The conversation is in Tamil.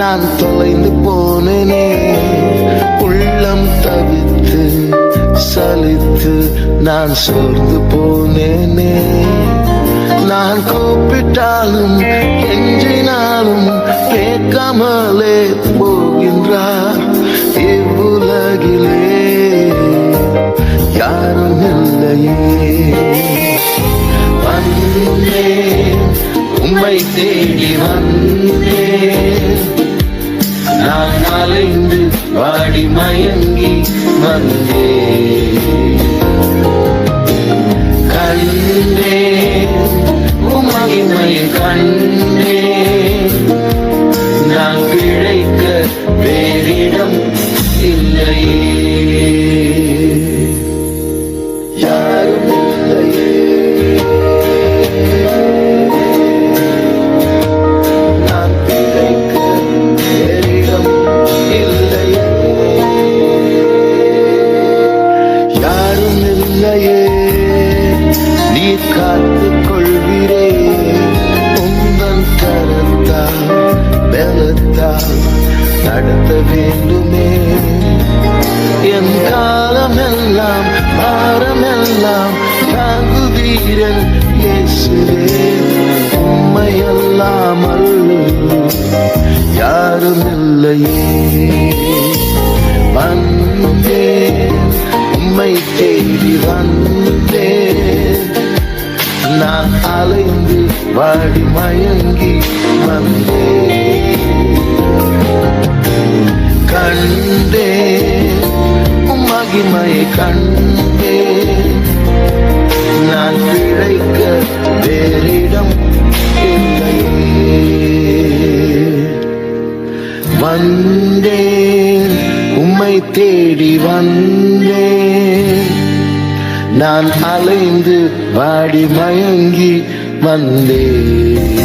நான் தொலைந்து போனேனே, உள்ளம் தவித்து சலித்து நான் சோர்ந்து போனேனே. நான் கூப்பிட்டாலும் கெஞ்சினாலும் கேட்காமலே போகின்றார். இவ்வுலகிலே யாரும் இல்லையே. வந்தேன், உம்மை தேடி வந்தேன், நான் அலைந்து வாடி மயங்கி வந்தேன். கண்டேன் உம்மை கண்டேன், நான் பிழைக்க வேறிடம் இல்லையே. யாரும் இல்லையே, நான் பிழைக்க வேறிடம் இல்லையே. யாரும் இல்லையே, நீ காத்துக் கொள்கிறே. உந்தன் கரத்தால் பலத்தால் நடத்த வேண்டுமே. என் காலமெல்லாம் பாரமெல்லாம் தாங்குவீரன் இயேசுவே. உம்மையல்லாமல் யாரும் இல்லையே. வந்தேன், உம்மை தேடி வந்தேன், நான் அலைந்து வாடி மயங்கி வந்தேன். கண்டேன் மகிமையை கண்டேன், நான் பிழைக்க வேறிடம் இல்லையே. வந்தேன், உம்மை தேடி வந்தேன், நான் அலைந்து வாடி மயங்கி வந்தேன்.